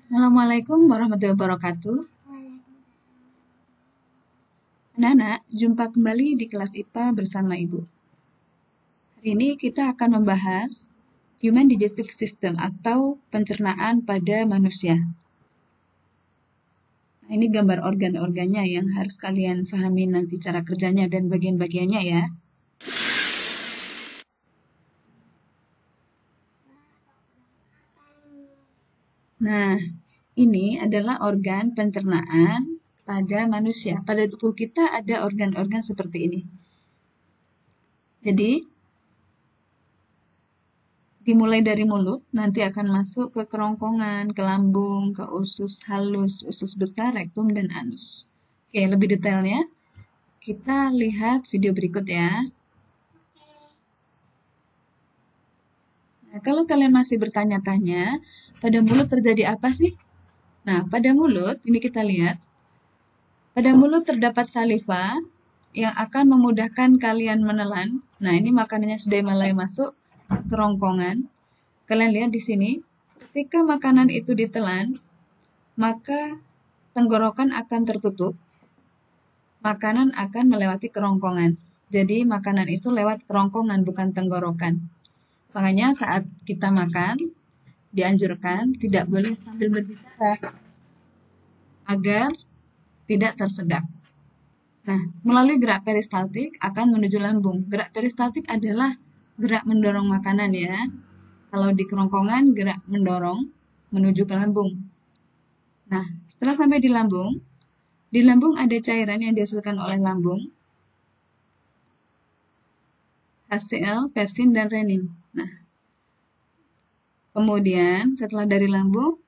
Assalamualaikum warahmatullahi wabarakatuh. Anak-anak, jumpa kembali di kelas IPA bersama Ibu. Hari ini kita akan membahas Human Digestive System atau pencernaan pada manusia. Nah, ini gambar organ-organnya yang harus kalian pahami nanti cara kerjanya dan bagian-bagiannya ya. Nah, ini adalah organ pencernaan pada manusia. Pada tubuh kita ada organ-organ seperti ini. Jadi, dimulai dari mulut, nanti akan masuk ke kerongkongan, ke lambung, ke usus halus, usus besar, rektum, dan anus. Oke, lebih detailnya, kita lihat video berikut ya. Nah, kalau kalian masih bertanya-tanya, pada mulut terjadi apa sih? Nah, pada mulut, ini kita lihat, pada mulut terdapat saliva yang akan memudahkan kalian menelan. Nah, ini makanannya sudah mulai masuk ke kerongkongan. Kalian lihat di sini, ketika makanan itu ditelan, maka tenggorokan akan tertutup. Makanan akan melewati kerongkongan. Jadi, makanan itu lewat kerongkongan, bukan tenggorokan. Makanya saat kita makan, dianjurkan tidak boleh sambil berbicara agar tidak tersedak. Nah, melalui gerak peristaltik akan menuju lambung. Gerak peristaltik adalah gerak mendorong makanan ya. Kalau di kerongkongan, gerak mendorong menuju ke lambung. Nah, setelah sampai di lambung ada cairan yang dihasilkan oleh lambung, HCl, pepsin, dan renin. Nah, kemudian setelah dari lambung,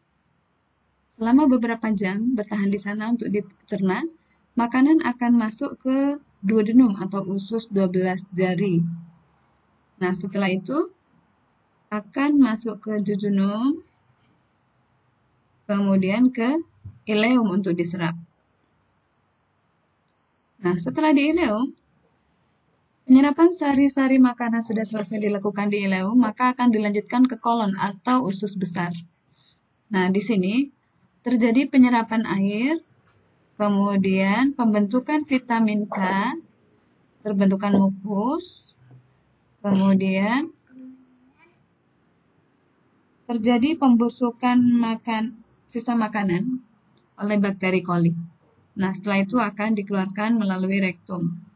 selama beberapa jam bertahan di sana untuk dicerna, makanan akan masuk ke duodenum atau usus 12 jari. Nah, setelah itu akan masuk ke jejunum, kemudian ke ileum untuk diserap. Nah, setelah di ileum, penyerapan sari-sari makanan sudah selesai dilakukan di ileum, maka akan dilanjutkan ke kolon atau usus besar. Nah, di sini terjadi penyerapan air, kemudian pembentukan vitamin K, terbentukan mukus, kemudian terjadi pembusukan sisa makanan oleh bakteri coli. Nah, setelah itu akan dikeluarkan melalui rektum.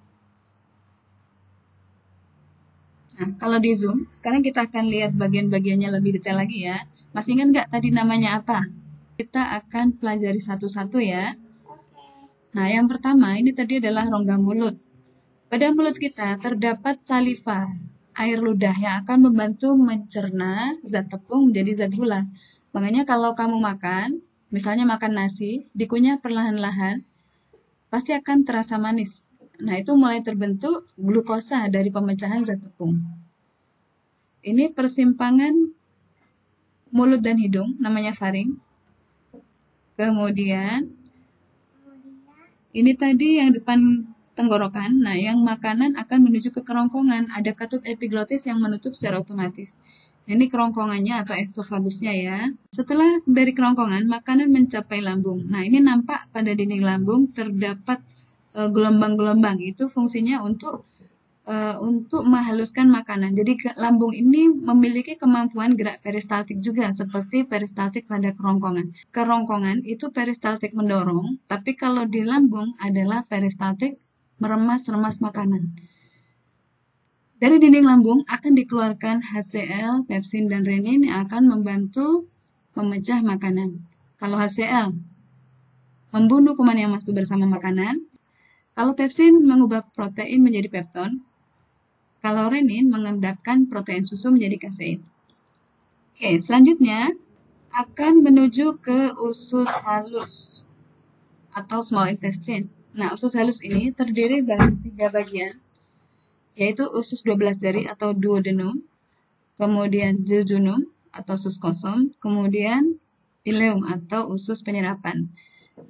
Nah, kalau di Zoom, sekarang kita akan lihat bagian-bagiannya lebih detail lagi ya. Masih ingat nggak tadi namanya apa? Kita akan pelajari satu-satu ya. Nah, yang pertama ini tadi adalah rongga mulut. Pada mulut kita terdapat saliva, air ludah yang akan membantu mencerna zat tepung menjadi zat gula. Makanya kalau kamu makan, misalnya makan nasi, dikunyah perlahan-lahan, pasti akan terasa manis. Nah, itu mulai terbentuk glukosa dari pemecahan zat tepung. Ini persimpangan mulut dan hidung, namanya faring. Kemudian, ini tadi yang depan tenggorokan. Nah, yang makanan akan menuju ke kerongkongan. Ada katup epiglotis yang menutup secara otomatis. Ini kerongkongannya atau esofagusnya ya. Setelah dari kerongkongan, makanan mencapai lambung. Nah, ini nampak pada dinding lambung terdapat gelombang-gelombang. Itu fungsinya untuk menghaluskan makanan. Jadi lambung ini memiliki kemampuan gerak peristaltik juga seperti peristaltik pada kerongkongan. Kerongkongan itu peristaltik mendorong, tapi kalau di lambung adalah peristaltik meremas-remas makanan. Dari dinding lambung akan dikeluarkan HCl, pepsin, dan renin yang akan membantu memecah makanan. Kalau HCl membunuh kuman yang masuk bersama makanan, kalau pepsin mengubah protein menjadi pepton, kalau renin mengendapkan protein susu menjadi kasein. Oke, selanjutnya akan menuju ke usus halus atau small intestine. Nah, usus halus ini terdiri dari 3 bagian, yaitu usus 12 jari atau duodenum, kemudian jejunum atau usus kosum, kemudian ileum atau usus penyerapan.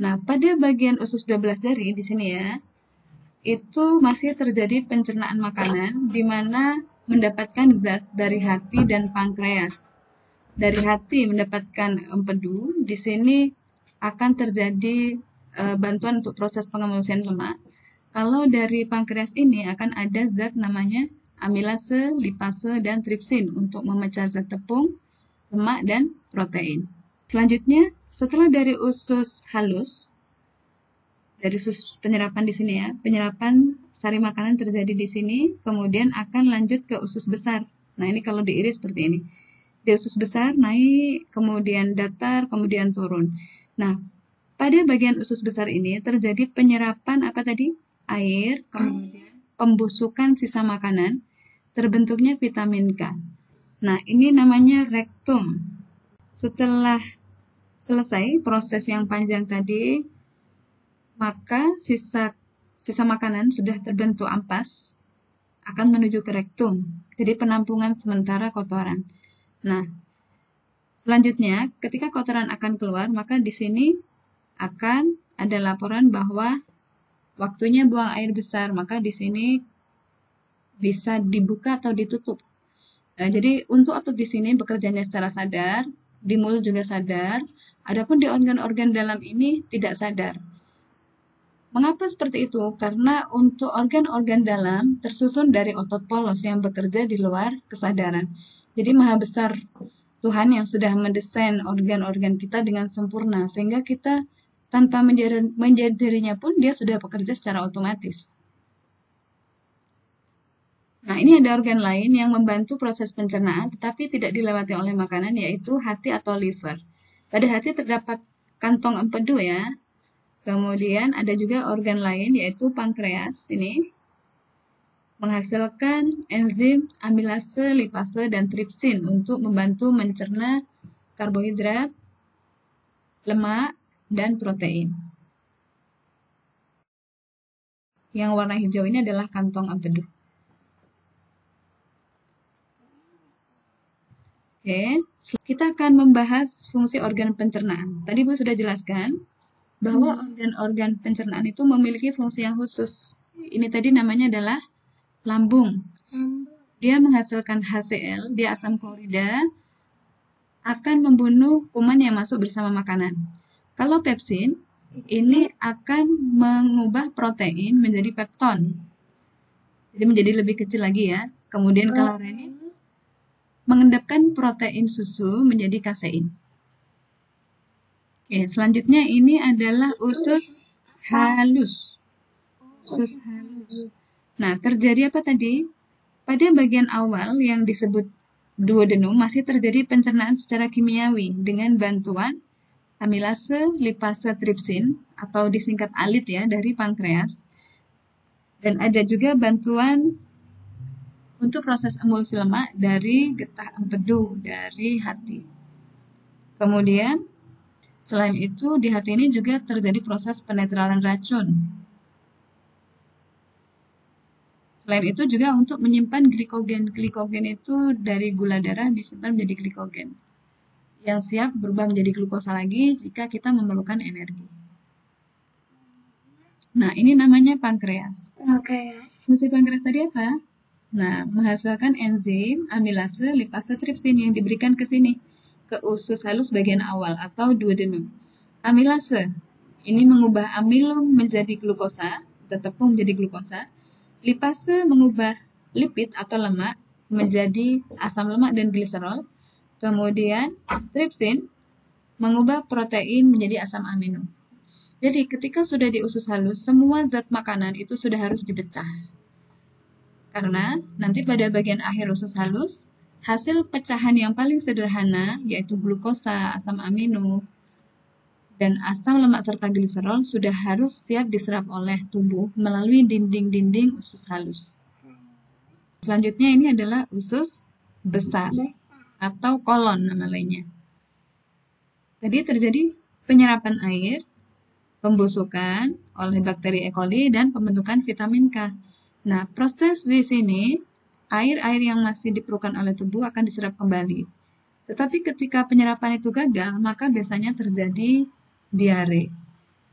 Nah, pada bagian usus 12 jari di sini ya, itu masih terjadi pencernaan makanan di mana mendapatkan zat dari hati dan pankreas. dari hati mendapatkan empedu, di sini akan terjadi bantuan untuk proses pengemulsian lemak. Kalau dari pankreas ini akan ada zat namanya amilase, lipase, dan tripsin untuk memecah zat tepung, lemak, dan protein. Selanjutnya, setelah dari usus halus, dari usus penyerapan di sini ya, penyerapan sari makanan terjadi di sini, kemudian akan lanjut ke usus besar. Nah, ini kalau diiris seperti ini. Di usus besar naik, kemudian datar, kemudian turun. Nah, pada bagian usus besar ini terjadi penyerapan apa tadi? Air, kemudian pembusukan sisa makanan, terbentuknya vitamin K. Nah, ini namanya rektum. Setelah selesai proses yang panjang tadi, maka sisa makanan sudah terbentuk ampas akan menuju ke rektum. Jadi penampungan sementara kotoran. Nah, selanjutnya ketika kotoran akan keluar, maka di sini akan ada laporan bahwa waktunya buang air besar, maka di sini bisa dibuka atau ditutup. Jadi untuk otot di sini bekerjanya secara sadar, di mulut juga sadar, adapun di organ-organ dalam ini tidak sadar. Mengapa seperti itu? Karena untuk organ-organ dalam tersusun dari otot polos yang bekerja di luar kesadaran. Jadi maha besar Tuhan yang sudah mendesain organ-organ kita dengan sempurna, sehingga kita tanpa menjadarinya pun dia sudah bekerja secara otomatis. Nah, ini ada organ lain yang membantu proses pencernaan tetapi tidak dilewati oleh makanan, yaitu hati atau liver. Pada hati terdapat kantong empedu ya. Kemudian ada juga organ lain yaitu pankreas ini menghasilkan enzim amilase, lipase, dan tripsin untuk membantu mencerna karbohidrat, lemak, dan protein. Yang warna hijau ini adalah kantong empedu. Oke, kita akan membahas fungsi organ pencernaan. Tadi Bu sudah jelaskan bahwa organ-organ pencernaan itu memiliki fungsi yang khusus. Ini tadi namanya adalah lambung. Dia menghasilkan HCl, dia asam klorida, akan membunuh kuman yang masuk bersama makanan. Kalau pepsin, ini akan mengubah protein menjadi pepton. Jadi menjadi lebih kecil lagi ya. Kemudian kalau renin, mengendapkan protein susu menjadi kasein. Oke, selanjutnya ini adalah usus halus. Usus halus. Nah, terjadi apa tadi? Pada bagian awal yang disebut duodenum masih terjadi pencernaan secara kimiawi dengan bantuan amilase, lipase, tripsin atau disingkat ALIT ya dari pankreas. Dan ada juga bantuan untuk proses emulsi lemak dari getah empedu dari hati. Kemudian selain itu, di hati ini juga terjadi proses penetralan racun. Selain itu juga untuk menyimpan glikogen. Glikogen itu dari gula darah disimpan menjadi glikogen yang siap berubah menjadi glukosa lagi jika kita memerlukan energi. Nah, ini namanya pankreas. Fungsi pankreas tadi apa? Nah, menghasilkan enzim amilase, lipase, tripsin yang diberikan ke sini, ke usus halus bagian awal atau duodenum. Amilase ini mengubah amilum menjadi glukosa, zat tepung menjadi glukosa. Lipase mengubah lipid atau lemak menjadi asam lemak dan gliserol. Kemudian tripsin mengubah protein menjadi asam amino. Jadi ketika sudah di usus halus, semua zat makanan itu sudah harus dipecah. Karena nanti pada bagian akhir usus halus, hasil pecahan yang paling sederhana yaitu glukosa, asam amino, dan asam lemak serta gliserol sudah harus siap diserap oleh tubuh melalui dinding-dinding usus halus. Selanjutnya ini adalah usus besar atau kolon nama lainnya. Tadi terjadi penyerapan air, pembusukan oleh bakteri E. coli, dan pembentukan vitamin K. Nah, proses di sini, air-air yang masih diperlukan oleh tubuh akan diserap kembali. Tetapi ketika penyerapan itu gagal, maka biasanya terjadi diare.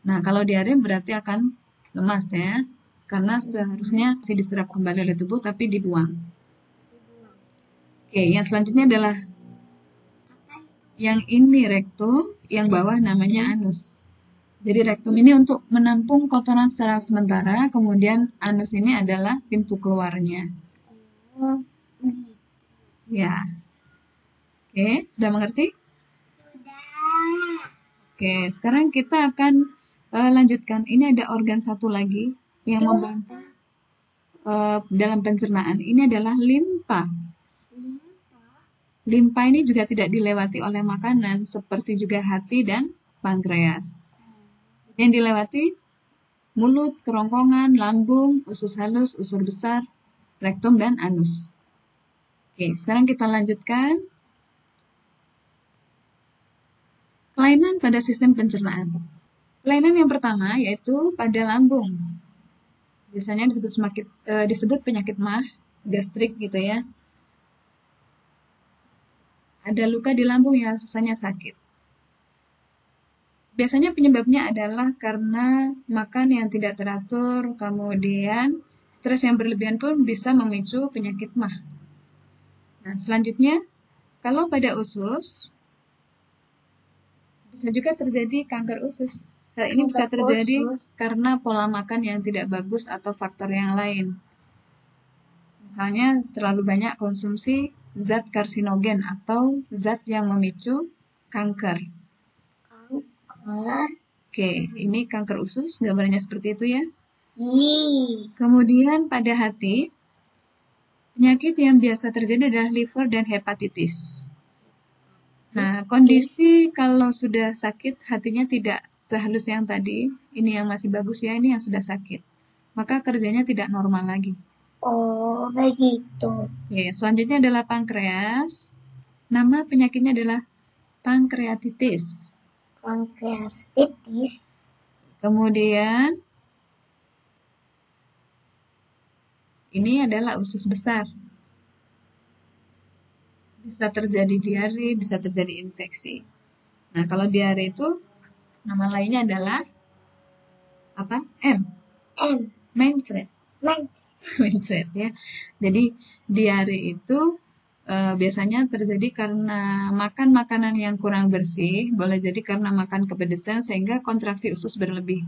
Nah, kalau diare berarti akan lemas ya, karena seharusnya masih diserap kembali oleh tubuh tapi dibuang. Oke, yang selanjutnya adalah Yang ini rektum, yang bawah namanya anus. Jadi rektum ini untuk menampung kotoran secara sementara, kemudian anus ini adalah pintu keluarnya. Oh, Ya, oke, sudah mengerti? sudah. Oke, sekarang kita akan lanjutkan. Ini ada organ satu lagi yang membantu dalam pencernaan. Ini adalah limpa. Limpa ini juga tidak dilewati oleh makanan, seperti juga hati dan pankreas. Yang dilewati mulut, kerongkongan, lambung, usus halus, usus besar, rektum, dan anus. Oke, sekarang kita lanjutkan. Kelainan pada sistem pencernaan. Kelainan yang pertama yaitu pada lambung. Biasanya disebut penyakit MAH, gastrik gitu ya. Ada luka di lambung yang rasanya sakit. Biasanya penyebabnya adalah karena makan yang tidak teratur, kemudian stres yang berlebihan pun bisa memicu penyakit MAH. Nah, selanjutnya, kalau pada usus, bisa juga terjadi kanker usus. Hal ini bisa terjadi karena pola makan yang tidak bagus atau faktor yang lain. Misalnya, terlalu banyak konsumsi zat karsinogen atau zat yang memicu kanker. Oke, ini kanker usus, gambarnya seperti itu ya. Kemudian pada hati, penyakit yang biasa terjadi adalah liver dan hepatitis. Nah, kondisi kalau sudah sakit, hatinya tidak sehalus yang tadi. Ini yang masih bagus ya, ini yang sudah sakit. Maka kerjanya tidak normal lagi. Oh, begitu. Oke, selanjutnya adalah pankreas. Nama penyakitnya adalah pankreatitis. Pankreatitis. Kemudian, ini adalah usus besar. Bisa terjadi diare, bisa terjadi infeksi. Nah, kalau diare itu nama lainnya adalah apa? Mencret. Mencret ya. Jadi diare itu biasanya terjadi karena makan makanan yang kurang bersih, boleh jadi karena makan kepedesan sehingga kontraksi usus berlebih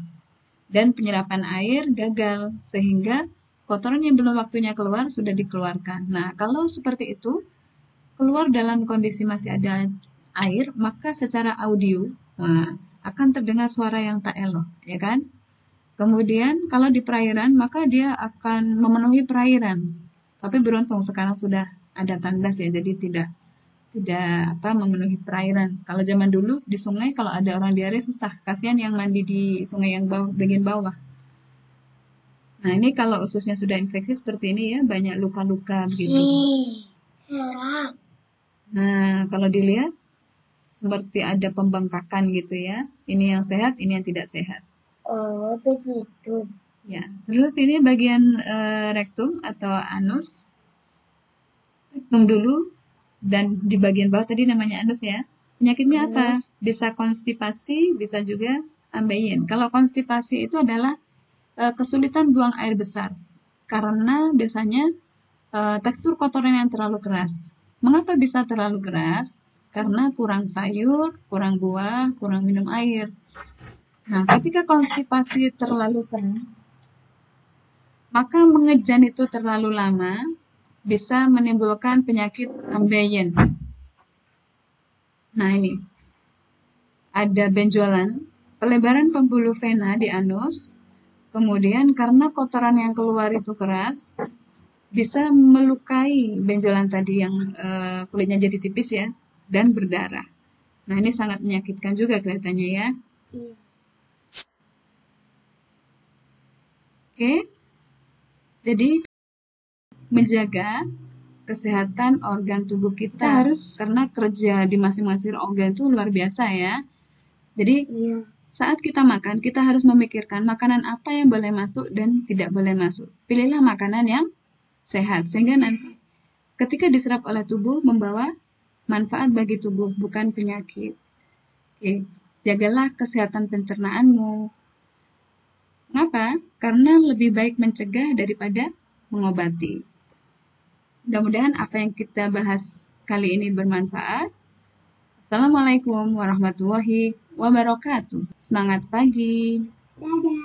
dan penyerapan air gagal sehingga kotoran yang belum waktunya keluar sudah dikeluarkan. Nah, kalau seperti itu keluar dalam kondisi masih ada air, maka secara audio akan terdengar suara yang tak elok, ya kan? Kemudian kalau di perairan, maka dia akan memenuhi perairan. Tapi beruntung sekarang sudah ada tandas ya, jadi tidak memenuhi perairan. Kalau zaman dulu di sungai kalau ada orang diare susah, kasihan yang mandi di sungai yang bagian bawah. Nah, ini kalau ususnya sudah infeksi seperti ini ya, banyak luka-luka begitu. Nah, kalau dilihat seperti ada pembengkakan gitu ya. Ini yang sehat, ini yang tidak sehat. Oh, begitu. Ya, terus ini bagian rektum atau anus. Rektum dulu dan di bagian bawah tadi namanya anus ya. Penyakitnya apa? Bisa konstipasi, bisa juga ambeien. Kalau konstipasi itu adalah kesulitan buang air besar karena biasanya tekstur kotoran yang terlalu keras. Mengapa bisa terlalu keras? Karena kurang sayur, kurang buah, kurang minum air. Nah, ketika konstipasi terlalu sering, maka mengejan itu terlalu lama bisa menimbulkan penyakit ambeien. Nah, ini ada benjolan, pelebaran pembuluh vena di anus, kemudian karena kotoran yang keluar itu keras, bisa melukai benjolan tadi yang kulitnya jadi tipis ya, dan berdarah. Nah, ini sangat menyakitkan juga kelihatannya ya. Oke, jadi menjaga kesehatan organ tubuh kita harus karena kerja di masing-masing organ itu luar biasa ya. Jadi saat kita makan, kita harus memikirkan makanan apa yang boleh masuk dan tidak boleh masuk. Pilihlah makanan yang sehat sehingga nanti ketika diserap oleh tubuh membawa manfaat bagi tubuh, bukan penyakit. Oke, jagalah kesehatan pencernaanmu. Mengapa? Karena lebih baik mencegah daripada mengobati. Mudah-mudahan apa yang kita bahas kali ini bermanfaat. Assalamualaikum warahmatullahi wabarakatuh. Semangat pagi. Dadah.